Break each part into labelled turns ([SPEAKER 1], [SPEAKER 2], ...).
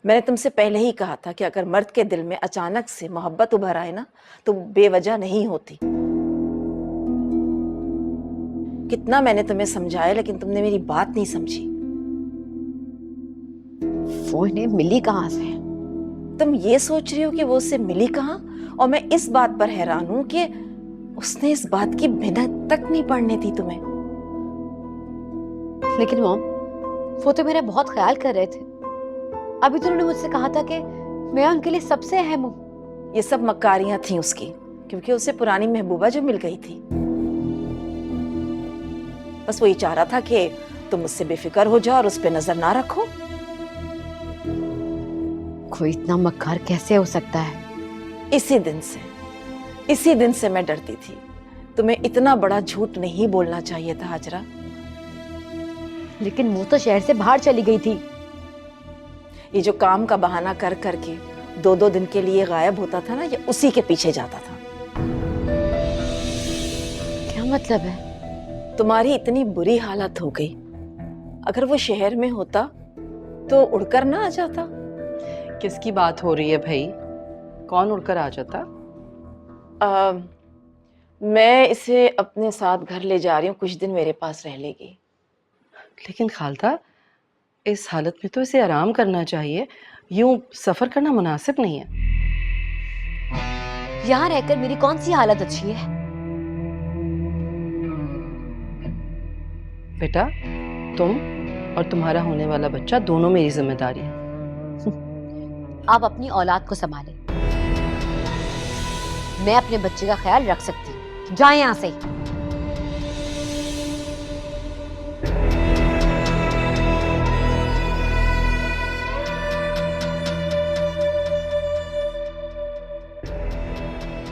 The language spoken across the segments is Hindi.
[SPEAKER 1] मैंने तुमसे पहले ही कहा था कि अगर मर्द के दिल में अचानक से मोहब्बत उभर आए ना तो बेवजह नहीं होती। कितना मैंने तुम्हें समझाया लेकिन तुमने मेरी बात नहीं समझी।
[SPEAKER 2] वो इन्हें मिली कहाँ से?
[SPEAKER 1] तुम ये सोच रही हो कि वो उससे मिली कहाँ, और मैं इस बात पर हैरान हूं कि उसने इस बात की मिन्नत तक नहीं पड़ने दी तुम्हें।
[SPEAKER 2] लेकिन मॉम, वो तो मेरा बहुत ख्याल कर रहे थे। अभी तो उन्होंने मुझसे कहा था कि मैं उनके लिए सबसे अहम हूँ।
[SPEAKER 1] ये सब मक्कारियां थी उसकी, क्योंकि उसे पुरानी महबूबा जो मिल गई थी। बस वो ये चाह रहा था कि तुम मुझसे बेफिक्र हो जाओ और उस पर नजर ना रखो।
[SPEAKER 2] कोई इतना मक्कार कैसे हो सकता है?
[SPEAKER 1] इसी दिन से मैं डरती थी। तुम्हें इतना बड़ा झूठ नहीं बोलना चाहिए था हाजरा।
[SPEAKER 2] लेकिन वो तो शहर से बाहर चली गई थी।
[SPEAKER 1] ये जो काम का बहाना कर करके 2-2 दिन के लिए गायब होता था ना, ये उसी के पीछे जाता था।
[SPEAKER 2] क्या मतलब है?
[SPEAKER 1] तुम्हारी इतनी बुरी हालत हो गई, अगर वो शहर में होता तो उड़कर ना आ जाता।
[SPEAKER 3] किसकी बात हो रही है भाई? कौन उड़कर आ जाता?
[SPEAKER 1] मैं इसे अपने साथ घर ले जा रही हूँ, कुछ दिन मेरे पास रह लेगी।
[SPEAKER 3] लेकिन खालदा, इस हालत में तो इसे आराम करना चाहिए। यूं सफर करना मुनासिब नहीं है।
[SPEAKER 2] यहाँ रहकर मेरी कौन सी हालत अच्छी है?
[SPEAKER 3] बेटा, तुम और तुम्हारा होने वाला बच्चा दोनों मेरी जिम्मेदारी है।
[SPEAKER 2] आप अपनी औलाद को संभालें। मैं अपने बच्चे का ख्याल रख सकती हूँ। जाए यहाँ से।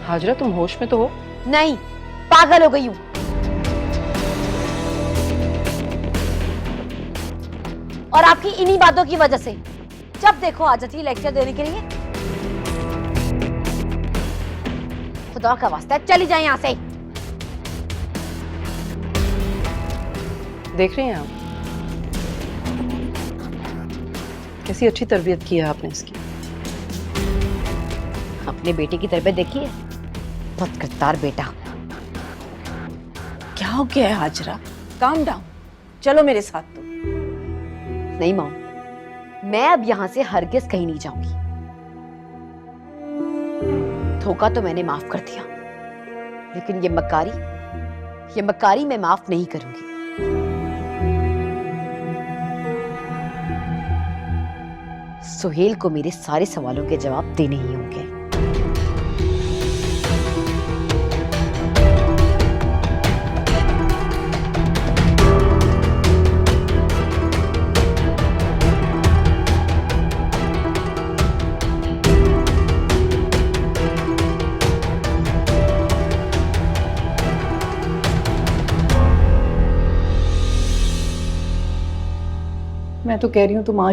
[SPEAKER 3] हाजरा, तुम होश में तो हो?
[SPEAKER 2] नहीं, पागल हो गई हूँ। और आपकी इन्हीं बातों की वजह से जब देखो आ जाती है लेक्चर देने के लिए। खुदा का वास्ता है, चली जाए यहाँ से।
[SPEAKER 3] देख रही हैं आप कैसी अच्छी तरबियत की है आपने इसकी।
[SPEAKER 2] अपने बेटे की तरबियत देखिए, बदकिरदार बेटा।
[SPEAKER 1] क्या हो गया है हाजरा? काम डाउन, चलो मेरे साथ। तो
[SPEAKER 2] नहीं मॉम, मैं अब यहां से हरगिज कहीं नहीं जाऊंगी। धोखा तो मैंने माफ कर दिया, लेकिन ये मक्कारी मैं माफ नहीं करूंगी। सुहेल को मेरे सारे सवालों के जवाब देने ही होंगे।
[SPEAKER 3] मैं तो कह रही हूँ तुम आज